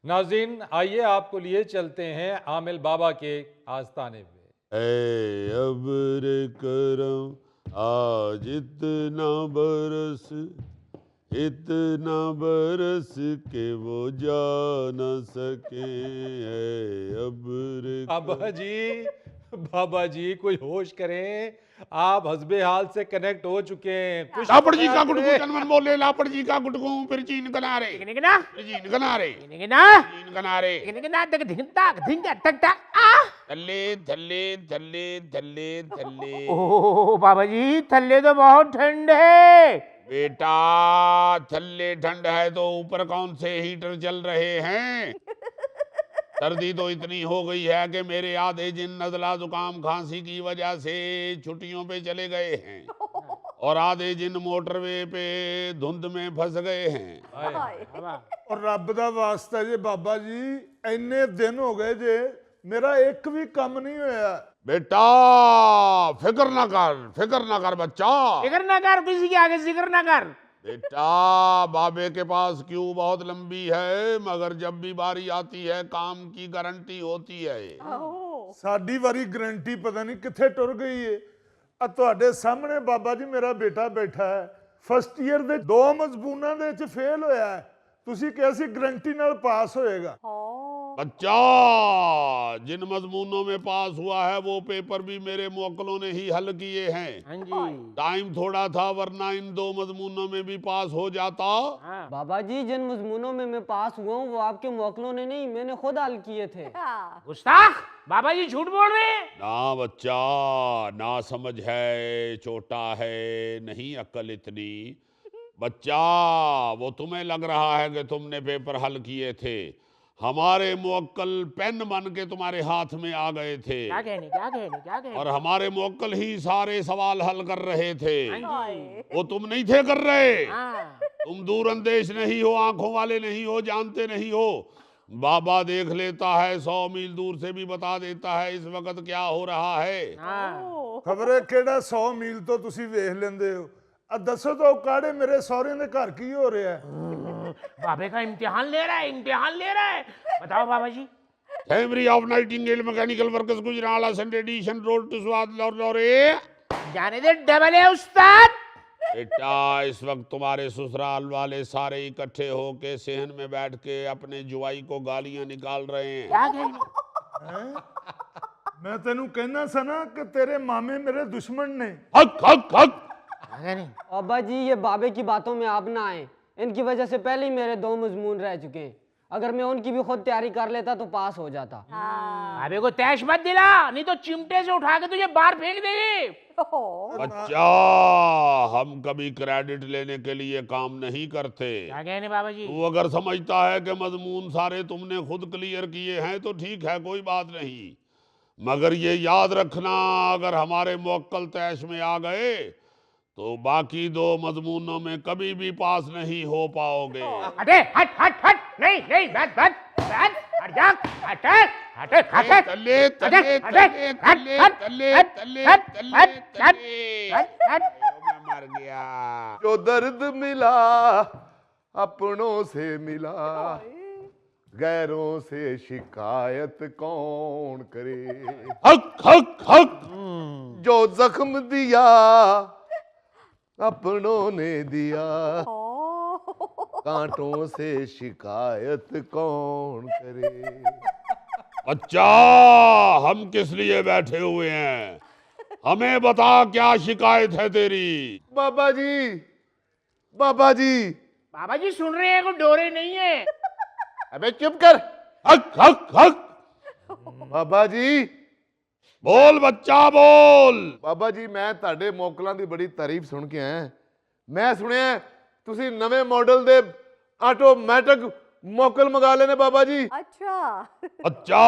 नाज़रीन आइए आपको लिए चलते हैं आमिल बाबा के आस्ताने पे। ऐ अब्र करम आज इतना बरस के वो जा न सके। ऐ अब्र बाबा जी कोई होश करें, आप हस्बे हाल से कनेक्ट हो चुके हैं। कुछ लापड़ जी बयान का गुटगु करें। जनमन बोले, लापड़ जी का गुटगु फिर चीन कनारे, Gini-gina. फिर चीन कनारे, Gini-gina. चीन कनारे। Gini-gina. Tak-tak. थल्ले थल्ले थल्ले थल्ले थल्ले। ओह बाबा जी, थल्ले तो बहुत ठंड है। बेटा थल्ले ठंड है तो ऊपर कौन से हीटर चल रहे हैं? सर्दी तो इतनी हो गई है कि मेरे आधे जिन नज़ला जुकाम खांसी की वजह से छुट्टियों पे चले गए हैं और आधे जिन मोटरवे पे धुंध में फंस गए हैं। और रब दा वास्ता जे बाबा जी इन्ने दिन हो गए जे मेरा एक भी काम नहीं होया। बेटा फिक्र ना कर बच्चा। जिक्र ना कर, किसी के आगे जिक्र ना कर। बेटा बाबे के पास क्यों बहुत लंबी है, मगर जब भी बारी आती है काम की गारंटी होती है। साडी वारी गारंटी पता नहीं किथे टुर गई है। आ तुहाडे सामने बाबा जी मेरा बेटा बैठा है, फर्स्ट ईयर दे 2 मजबूना दे च फेल होया है, तुसी कैसी गारंटी नाल पास होएगा? बच्चा जिन मजमूनों में पास हुआ है वो पेपर भी मेरे मुवक्किलों ने ही हल किए हैं। हाँ जी। टाइम थोड़ा था वरना इन 2 मजमूनों में भी पास हो जाता। हाँ। बाबा जी जिन मजमूनों में मैं पास हुआ हूँ वो आपके मुवक्किलों ने नहीं, मैंने खुद हल किए थे। गुस्ताख, बाबा जी झूठ बोल रहे हैं। ना बच्चा, ना समझ है, छोटा है, नहीं अक्ल इतनी। बच्चा वो तुम्हें लग रहा है कि तुमने पेपर हल किए थे, हमारे मुवक्किल पेन बन के तुम्हारे हाथ में आ गए थे क्या कहने? और हमारे मुवक्किल ही सारे सवाल हल कर रहे थे। हाँ जी। वो तुम नहीं थे कर रहे। हाँ। तुम दूरअंदेश नहीं हो, आंखों वाले नहीं हो, जानते नहीं हो। बाबा देख लेता है, 100 मील दूर से भी बता देता है इस वक्त क्या हो रहा है। हाँ। खबर है केड़ा 100 मील तो तुसी वेख लेंदे हो। आ दसो तो काड़े मेरे सौरे दे घर की हो रहा है? बाबे का इम्तिहान ले रहा है। बताओ Baba ji. Family of Nightingale mechanical workers Gujrala Sunday edition road to स्वाद लौरे। जाने दे डबल है उस्ताद। बेटा इस वक्त तुम्हारे ससुराल वाले सारे इकट्ठे होके सेहन में बैठ के अपने जुआई को गालियां निकाल रहे हैं। क्या कहने? मैं तेनू कहना सा ना कि तेरे मामे मेरे दुश्मन ने। हक हक हक। बाबा जी ये बाबे की बातों में आप ना आए, इनकी वजह से पहले ही मेरे 2 मजमून रह चुके हैं। अगर मैं उनकी भी खुद तैयारी कर लेता तो पास हो जाता। बाबे को तैश मत दिला, नहीं तो चिमटे से उठा के तुझे बाहर फेंक देंगे। बच्चा हम कभी क्रेडिट लेने के लिए काम नहीं करते। क्या कहने बाबा जी? तू अगर समझता है कि मजमून सारे तुमने खुद क्लियर किए हैं तो ठीक है, कोई बात नहीं, मगर ये याद रखना अगर हमारे मुवक्किल तैश में आ गए तो बाकी 2 मजमूनों में कभी भी पास नहीं हो पाओगे। अरे हट नहीं बैठ हट जा हट तल्ले तल्ले तल्ले तल्ले तल्ले तल्ले तल्ले मैं मर गया। जो दर्द मिला अपनों से मिला, गैरों से शिकायत कौन करे। हक हक हक। जो जख्म दिया अपनों ने दिया, कांटों से शिकायत कौन करे। बच्चा हम किस लिए बैठे हुए हैं, हमें बता क्या शिकायत है तेरी। बाबा जी बाबा जी सुन रहे हैं, कोई डोरे नहीं है। अबे चुप कर। हक हक हक। बाबा जी बोल बच्चा बोल। बाबा जी मैं ਤੁਹਾਡੇ ਮੌਕਲਾਂ ਦੀ ਬੜੀ ਤਾਰੀਫ ਸੁਣ ਕੇ ਆਇਆ। ਮੈਂ ਸੁਣਿਆ ਤੁਸੀਂ ਨਵੇਂ ਮਾਡਲ ਦੇ ਆਟੋਮੈਟਿਕ ਮੌਕਲ ਮੰਗਾ लेने बाबा जी। अच्छा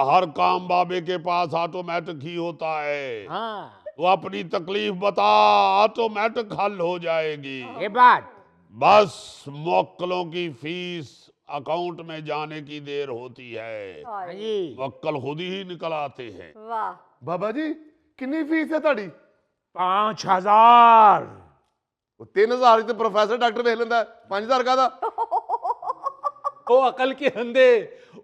हर काम बाबे के पास ऑटोमेटिक ही होता है। हाँ। तो अपनी तकलीफ बता, ऑटोमेटिक हल हो जाएगी। ये बात बस मुवक्किलों की फीस अकाउंट में जाने की देर होती है, मुवक्किल खुद ही निकल आते हैं। बाबा जी कितनी फीस है ਤੁਹਾਡੀ? 5000। 3000 ਤੇ ਪ੍ਰੋਫੈਸਰ ਡਾਕਟਰ ਵੇਖ ਲੈਂਦਾ, 5000 ਕਾਹਦਾ? ओ अकल के अंधे,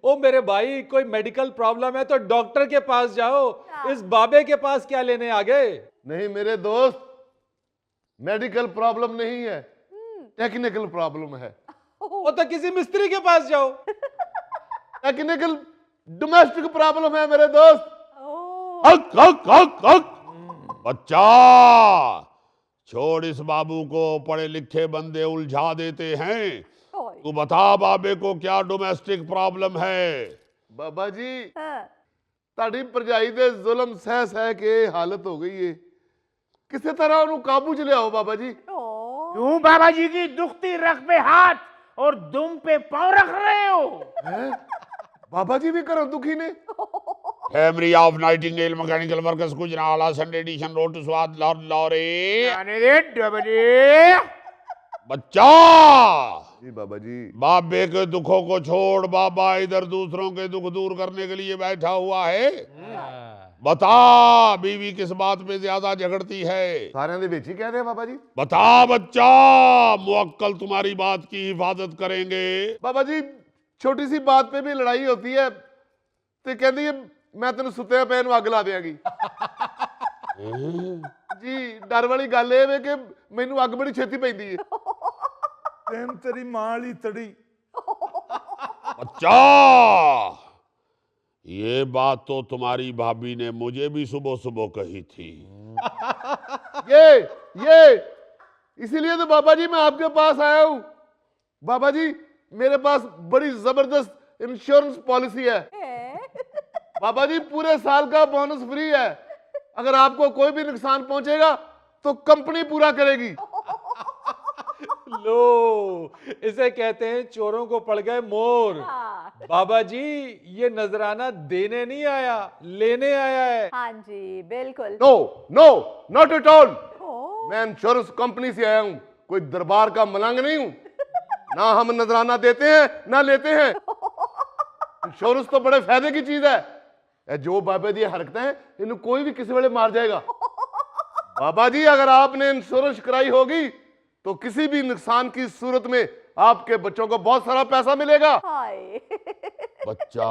ओ मेरे भाई कोई मेडिकल प्रॉब्लम है तो डॉक्टर के पास जाओ, इस बाबे के पास क्या लेने आ गए? नहीं मेरे दोस्त, मेडिकल प्रॉब्लम नहीं है, टेक्निकल प्रॉब्लम है। ओ तो किसी मिस्त्री के पास जाओ। टेक्निकल डोमेस्टिक प्रॉब्लम है मेरे दोस्त। हक हक हक हक। बच्चा, छोड़ इस बाबू को, पढ़े लिखे बंदे उलझा देते हैं। तू बता बाबे को क्या डोमेस्टिक प्रॉब्लम है? बाबा जी ਤੁਹਾਡੀ ਭਰਜਾਈ ਦੇ ਜ਼ੁਲਮ ਸਹਿ ਸਹਿ ਕੇ ਹਾਲਤ ਹੋ ਗਈ ਏ, ਕਿਸੇ ਤਰ੍ਹਾਂ ਉਹਨੂੰ ਕਾਬੂ 'ਚ ਲਿਆਓ ਬਾਬਾ ਜੀ। क्यों बाबा जी की दुखती रख पे हाथ और दुम पे पांव रख रहे हो? हैं? बाबा जी भी घरों दुखी ने? Family of Nightingale mechanical workers Gujranwala Sunday edition road to स्वाद लॉरे। आने दे डबले। बच्चा, जी बाबा जी। बाबे के दुखों को छोड़, बाबा इधर दूसरों के दुख दूर करने के लिए बैठा हुआ है। बता बीवी किस बात पे ज्यादा झगड़ती है? ਸਾਰਿਆਂ ਦੇ ਵਿੱਚ ਹੀ ਕਹਦੇ ਆ ਬਾਬਾ ਜੀ। बता बच्चा, मुवक्कल तुम्हारी बात की हिफाजत करेंगे। बाबा जी छोटी सी बात पे भी लड़ाई होती है ਤੇ ਕਹਿੰਦੀ ਹੈ ਮੈਂ ਤੈਨੂੰ ਸੁੱਤਿਆ ਪਿਆ ਨੂੰ ਅੱਗ ਲਾ ਦੇਵਾਂਗੀ। ਜੀ ਡਰ ਵਾਲੀ ਗੱਲ ਇਹ ਵੇ ਕਿ ਮੈਨੂੰ ਅੱਗ ਬੜੀ ਛੇਤੀ ਪੈਂਦੀ ਹੈ। ਤੈਨੂੰ ਤੇਰੀ ਮਾਂ ਵਾਲੀ ਤੜੀ। बच्चा, ये बात तो तुम्हारी भाभी ने मुझे भी सुबह सुबह कही थी। ये इसीलिए तो बाबा जी मैं आपके पास आया हूँ। बाबा जी मेरे पास बड़ी जबरदस्त इंश्योरेंस पॉलिसी है। बाबा जी पूरे साल का बोनस फ्री है, अगर आपको कोई भी नुकसान पहुंचेगा तो कंपनी पूरा करेगी। लो, इसे कहते हैं चोरों को पड़ गए मोर। बाबा जी ये नजराना देने नहीं आया, लेने आया है। हाँ जी बिल्कुल। No no not at all. मैं इंश्योरेंस कंपनी से आया हूं, कोई दरबार का मलंग नहीं हूं। ना हम नजराना देते हैं ना लेते हैं। इंश्योरेंस तो बड़े फायदे की चीज है। ये जो बाबा जी हरकतें हैं इन्हें कोई भी किसी वेले मार जाएगा। बाबा जी अगर आपने इंश्योरेंस कराई होगी तो किसी भी नुकसान की सूरत में आपके बच्चों को बहुत सारा पैसा मिलेगा। हाय। बच्चा,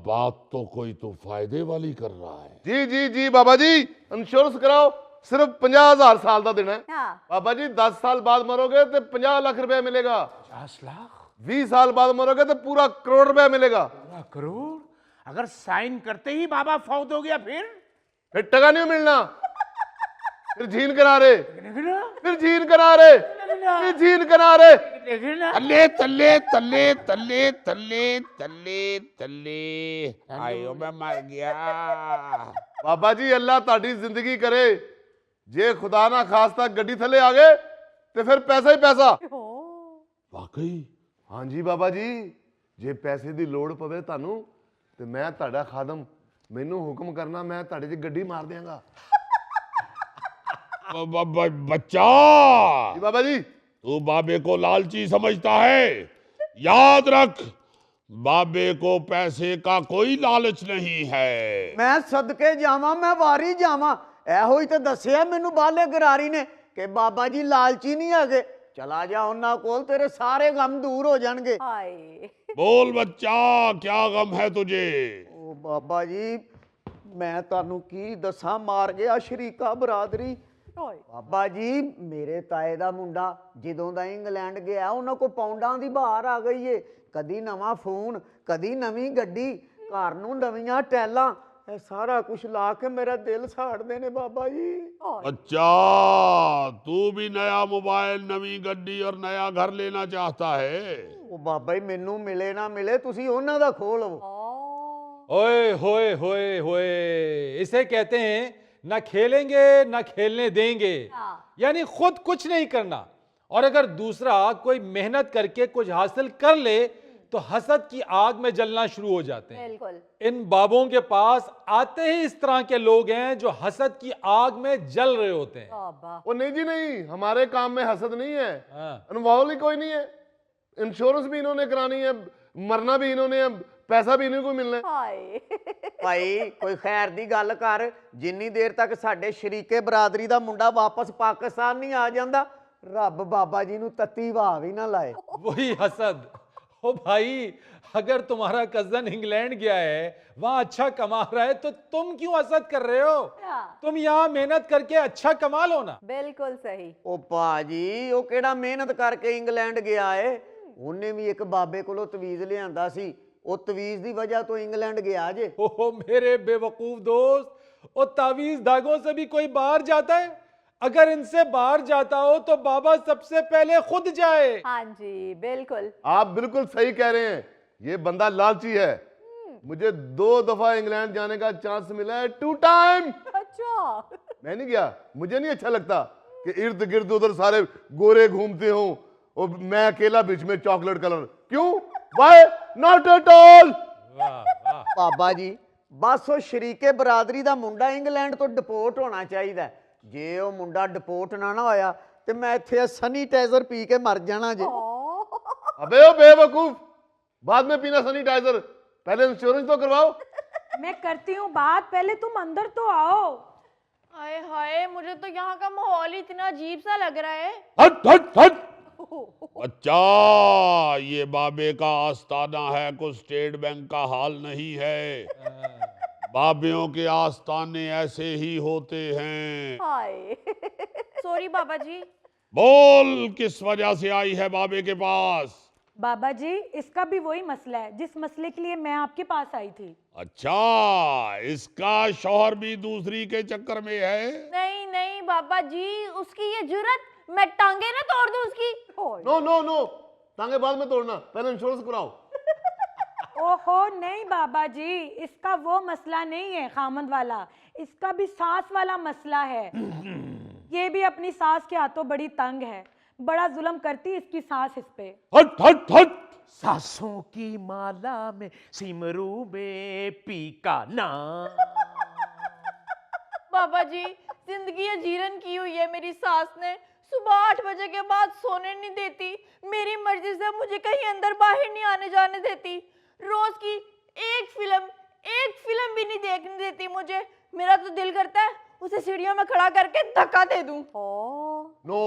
बात तो कोई तो फायदे वाली कर रहा है। जी जी जी बाबा जी इंश्योरेंस कराओ, सिर्फ 50,000 साल का देना है। हाँ। बाबा जी 10 साल बाद मरोगे तो 50 लाख रुपया मिलेगा। 50 लाख? 20 साल बाद मरोगे तो पूरा करोड़ रुपया मिलेगा। पूरा करोड़? अगर साइन करते ही बाबा फौत हो गया फिर टका नहीं मिलना। फिर झीन किनारे, देखना फिर झीन किनारे, फिर झीन किनारे। देखना। तल्ले तल्ले तल्ले तल्ले तल्ले तल्ले तल्ले। आयो मैं मर गया। बाबा जी अल्लाह ताड़ी जिंदगी करे, जे खुदा ना खास्ता गड्डी थले आ गए तो फिर पैसा ही पैसा। वाकई? हाँ जी बाबा जी, जे पैसे की लोड़ पवे तानू तो मैं ताड़ा खादम, मैनू हुक्म करना, मैं ताड़े च गड्डी मार देंगा। बच्चा, जी बाबा जी। तू बाबे को लालची समझता है? याद रख, बाबे को पैसे का कोई लालच नहीं है। मैं सदके जावा, मैं वारी जावा, ਇਹੋ ਹੀ ਤੇ ਦੱਸਿਆ ਮੈਨੂੰ ਬਾਲੇ ਗਰਾਰੀ ਨੇ ਕਿ ਬਾਬਾ ਜੀ ਲਾਲਚੀ ਨਹੀਂ ਹੈਗੇ। ਚਲਾ ਜਾ ਉਹਨਾਂ ਕੋਲ, ਤੇਰੇ ਸਾਰੇ ਗਮ ਦੂਰ ਹੋ ਜਾਣਗੇ। हाय। बोल बच्चा, क्या गम है तुझे? ਉਹ ਬਾਬਾ ਜੀ ਮੈਂ ਤੁਹਾਨੂੰ ਕੀ ਦੱਸਾਂ, ਮਾਰ ਗਿਆ ਸ਼ਰੀਕਾ ਬਰਾਦਰੀ। हाय। ਬਾਬਾ ਜੀ ਮੇਰੇ ਤਾਏ ਦਾ ਮੁੰਡਾ ਜਦੋਂ ਦਾ ਇੰਗਲੈਂਡ ਗਿਆ, ਉਹਨਾਂ ਕੋ ਪੌਂਡਾਂ ਦੀ ਬਹਾਰ ਆ ਗਈ ਏ। ਕਦੀ ਨਵਾਂ ਫੋਨ, ਕਦੀ ਨਵੀਂ ਗੱਡੀ, ਘਰ ਨੂੰ ਨਵੀਆਂ ਟੈਲਾਂ, ਇਹ ਸਾਰਾ ਕੁਝ ਲਾ ਕੇ ਮੇਰਾ ਦਿਲ ਸਾੜਦੇ ਨੇ ਬਾਬਾ ਜੀ। बच्चा, तू भी नया मोबाइल, नवी गड्डी और नया घर लेना चाहता है? ਉਹ ਬਾਬਾ ਜੀ ਮੈਨੂੰ ਮਿਲੇ ਨਾ ਮਿਲੇ, ਤੁਸੀਂ ਉਹਨਾਂ ਦਾ ਖੋਹ ਲਵੋ। ओए होए होए होए, इसे कहते हैं ना खेलेंगे ना खेलने देंगे। यानी खुद कुछ नहीं करना, और अगर दूसरा कोई मेहनत करके कुछ हासिल कर ले तो हसद की आग में जलना शुरू हो जाते हैं। बिल्कुल। इन बाबों के पास आते ही इस तरह के लोग हैं जो हसद की आग में जल रहे होते हैं। बाबा। वो नहीं जी नहीं, हमारे काम में हसद नहीं है, हाँ। इन्वॉल्व ही कोई नहीं है। इंश्योरेंस भी इन्होंने करानी है, मरना भी इन्होंने है, पैसा भी इन्हीं को मिलना है। हाय। ਭਾਈ ਕੋਈ ਖੈਰ ਦੀ ਗੱਲ ਕਰ, ਜਿੰਨੀ ਦੇਰ ਤੱਕ ਸਾਡੇ ਸ਼ਰੀਕੇ ਬਰਾਦਰੀ ਦਾ ਮੁੰਡਾ ਵਾਪਸ ਪਾਕਿਸਤਾਨ ਨਹੀਂ ਆ ਜਾਂਦਾ, ਰੱਬ ਬਾਬਾ ਜੀ ਨੂੰ ਤੱਤੀ ਵਾਹ ਵੀ ਨਾ ਲਾਏ। वही हसद ओ भाई, अगर तुम्हारा कजन इंग्लैंड गया है, वहां अच्छा कमा रहा है, तो तुम क्यों हसद कर रहे हो? तुम यहाँ मेहनत करके अच्छा कमा लो ना। बिल्कुल सही। ਉਹ ਭਾਜੀ ਉਹ ਕਿਹੜਾ ਮਿਹਨਤ ਕਰਕੇ ਇੰਗਲੈਂਡ ਗਿਆ ਏ ਉਹਨੇ ਵੀ ਇੱਕ ਬਾਬੇ ਕੋਲੋਂ ਤਵੀਜ਼ ਲਿਆਂਦਾ ਸੀ ਉਹ ਤਵੀਜ਼ ਦੀ ਵਜ੍ਹਾ ਤੋਂ ਇੰਗਲੈਂਡ ਗਿਆ ਜੇ ओ मेरे बेवकूफ दोस्त, ओ तावीज धागों से भी कोई बाहर जाता है? अगर इनसे बाहर जाता हो तो बाबा सबसे पहले खुद जाए। हाँ जी बिल्कुल। आप बिल्कुल सही कह रहे हैं, ये बंदा लालची है। मुझे 2 दफा इंग्लैंड जाने का चांस मिला है, 2 टाइम। अच्छा। मैं नहीं गया, मुझे नहीं अच्छा लगता कि इर्द गिर्द उधर सारे गोरे घूमते हो और मैं अकेला बीच में चॉकलेट कलर। क्यों? Why not at all. वाह वाह। ਬਾਬਾ ਜੀ ਬਸ ਉਹ ਸ਼ਰੀਕੇ ਬਰਾਦਰੀ ਦਾ ਮੁੰਡਾ ਇੰਗਲੈਂਡ ਤੋਂ ਡਿਪੋਰਟ ਹੋਣਾ ਚਾਹੀਦਾ ਹੈ। ਜੇ ਉਹ ਮੁੰਡਾ ਡਿਪੋਰਟ ਨਾ ਹੋਇਆ ਤੇ ਮੈਂ ਇੱਥੇ ਸੈਨੀਟਾਈਜ਼ਰ ਪੀ ਕੇ ਮਰ ਜਾਣਾ ਜੇ अबे ओ बेवकूफ, बाद में पीना सैनिटाइजर, पहले इंश्योरेंस तो करवाओ। मैं करती हूँ बात, पहले तुम अंदर तो आओ। हाय हाय, मुझे तो यहाँ का माहौल ही इतना अजीब सा लग रहा है। हट हट हट। अच्छा, ये बाबे का आस्थाना है, कुछ स्टेट बैंक का हाल नहीं है। बाबियों के आस्थाने ऐसे ही होते हैं। हाय। सॉरी बाबा जी। बोल, किस वजह से आई है बाबे के पास? बाबा जी इसका भी वही मसला है जिस मसले के लिए मैं आपके पास आई थी। अच्छा, इसका शौहर भी दूसरी के चक्कर में है? नहीं नहीं बाबा जी, उसकी ये जुर्रत, मैं टांगे ना तोड़ दूं उसकी। नो नो नो, टांगे बाद में तोड़ना, पहले इंश्योरेंस कराओ। ओहो नहीं बाबा जी, इसका वो मसला नहीं है खामद वाला, इसका भी सास वाला मसला है। ये भी अपनी सास के हाथों बड़ी तंग है, बड़ा जुल्म करती इसकी सास इस पे। हट हट हट। सासों की माला में सिमरू में पी का नाम। बाबा जी, जिंदगी अजीरन की हुई है मेरी सास ने। सुबह 8 बजे के बाद सोने नहीं देती, मेरी मर्जी से मुझे कहीं अंदर बाहर नहीं आने जाने देती। रोज की एक फिल्म भी नहीं देखने देती मुझे। मेरा तो दिल करता है उसे सीढ़ियों में खड़ा करके धक्का दे दूं। नो,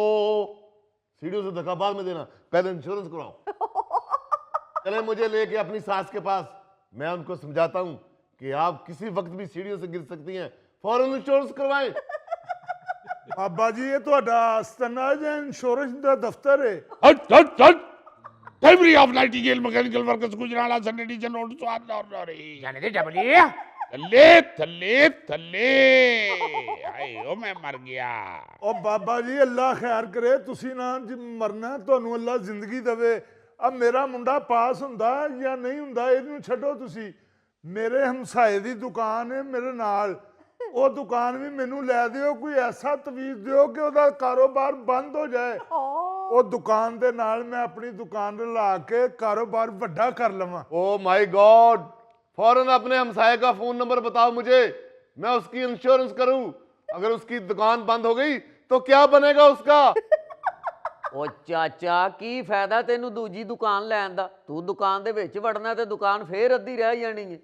सीढ़ियों से धक्का बाद में देना, पहले इंश्योरेंस कराओ। चले मुझे लेके अपनी सास के पास, मैं उनको समझाता हूँ कि आप किसी वक्त भी सीढ़ियों से गिर सकती हैं, फौरन इंश्योरेंस करवाएं। ਬਾਬਾ ਜੀ ਇਹ ਤੁਹਾਡਾ ਆਸਤਾਨਾ ਜਾਂ ਇੰਸ਼ੋਰੈਂਸ ਦਾ ਦਫ਼ਤਰ ਹੈ? हट हट हट। Delivery of Nightingale Mechanical Workers Gujrala sanitation road स्वाद और जाने दे डबलिया। थल्ले थल्ले थल्ले। हाय ओ मैं मर गया। ਉਹ ਬਾਬਾ ਜੀ ਅੱਲਾ ਖੈਰ ਕਰੇ, ਤੁਸੀਂ ਨਾ ਮਰਨਾ, ਤੁਹਾਨੂੰ ਅੱਲਾ ਜ਼ਿੰਦਗੀ ਦੇਵੇ। ਆ ਮੇਰਾ ਮੁੰਡਾ ਪਾਸ ਹੁੰਦਾ ਜਾਂ ਨਹੀਂ ਹੁੰਦਾ ਇਹਨੂੰ ਛੱਡੋ ਤੁਸੀਂ। ਮੇਰੇ ਹਮਸਾਏ ਦੀ ਦੁਕਾਨ ਹੈ ਮੇਰੇ ਨਾਲ, ਉਹ ਦੁਕਾਨ ਵੀ ਮੈਨੂੰ ਲੈ ਦਿਓ, ਕੋਈ ਐਸਾ ਤਵੀਜ਼ ਦਿਓ ਕਿ ਉਹਦਾ ਕਾਰੋਬਾਰ ਬੰਦ ਹੋ ਜਾਏ। ਉਹ ਦੁਕਾਨ ਦੇ ਨਾਲ ਮੈਂ ਆਪਣੀ ਦੁਕਾਨ ਰਲਾ ਕੇ ਕਾਰੋਬਾਰ ਵੱਡਾ ਕਰ ਲਵਾਂ। ओ माय गॉड, फौरन अपने हमसाये का फोन नंबर बताओ मुझे, मैं उसकी इंश्योरेंस करूं। अगर उसकी दुकान बंद हो गई तो क्या बनेगा उसका? ਉਹ ਚਾਚਾ ਕੀ ਫਾਇਦਾ ਤੈਨੂੰ ਦੂਜੀ ਦੁਕਾਨ ਲੈਣ ਦਾ, ਤੂੰ ਦੁਕਾਨ ਦੇ ਵਿੱਚ ਵੜਨਾ ਤੇ ਦੁਕਾਨ ਫੇਰ ਅੱਧੀ ਰਹਿ ਜਾਣੀ ਹੈ।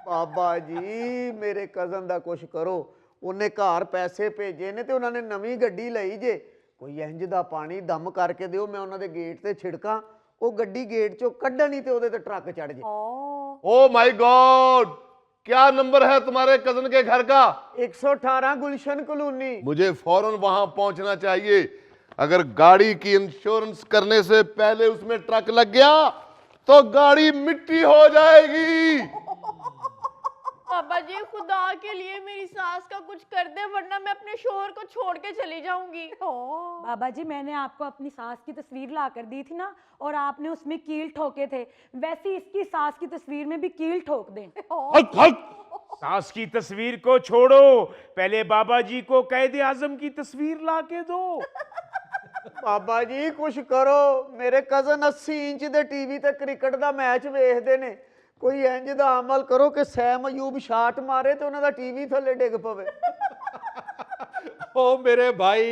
ਬਾਬਾ ਜੀ ਮੇਰੇ ਕਜ਼ਨ ਦਾ ਕੁਛ ਕਰੋ, ਉਹਨੇ ਘਰ ਪੈਸੇ ਭੇਜੇ ਨੇ ਤੇ ਉਹਨਾਂ ਨੇ ਨਵੀਂ ਗੱਡੀ ਲਈ ਜੇ, ਕੋਈ ਇੰਜ ਦਾ ਪਾਣੀ ਦਮ ਕਰਕੇ ਦਿਓ, ਮੈਂ ਉਹਨਾਂ ਦੇ ਗੇਟ ਤੇ ਛਿੜਕਾਂ, ਉਹ ਗੱਡੀ ਗੇਟ ਚੋਂ ਕੱਢਣੀ ਤੇ ਉਹਦੇ ਤੇ ਟਰੱਕ ਚੜ ਜੇ। ओ माय गॉड, क्या नंबर है तुम्हारे कजन के घर का? 118 गुलशन कॉलोनी। मुझे फौरन वहां पहुंचना चाहिए। अगर गाड़ी की इंश्योरेंस करने से पहले उसमें ट्रक लग गया तो गाड़ी मिट्टी हो जाएगी। बाबा जी, खुदा के लिए मेरी सास का कुछ कर दे, वरना मैं अपने शोहर को छोड़ के चली जाऊंगी। बाबा जी मैंने आपको अपनी सास की तस्वीर ला कर दी थी ना, और आपने उसमें कील ठोके थे, वैसे इसकी सास की तस्वीर में भी कील ठोक दें। हट हट। सास की तस्वीर को छोड़ो, पहले बाबा जी को कैद आजम की तस्वीर ला के दो। ਬਾਬਾ ਜੀ ਕੁਛ ਕਰੋ, ਮੇਰੇ ਕਜ਼ਨ 80 ਇੰਚ ਦੇ ਟੀਵੀ ਤੇ ਕ੍ਰਿਕਟ ਦਾ ਮੈਚ ਵੇਖਦੇ ਨੇ, ਕੋਈ ਇੰਜ ਦਾ ਅਮਲ ਕਰੋ ਕਿ ਸੈਮ ਅਯੂਬ ਸ਼ਾਟ ਮਾਰੇ ਤੇ ਉਹਨਾਂ ਦਾ ਟੀਵੀ ਥੱਲੇ ਡਿੱਗ ਪਵੇ। ओ मेरे भाई,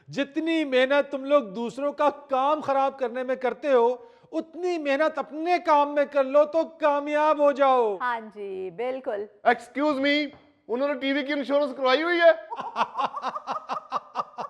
जितनी मेहनत तुम लोग दूसरों का काम खराब करने में करते हो, उतनी मेहनत अपने काम में कर लो तो कामयाब हो जाओ। हाँ जी बिल्कुल। एक्सक्यूज मी, उन्होंने टीवी की इंश्योरेंस करवाई हुई है?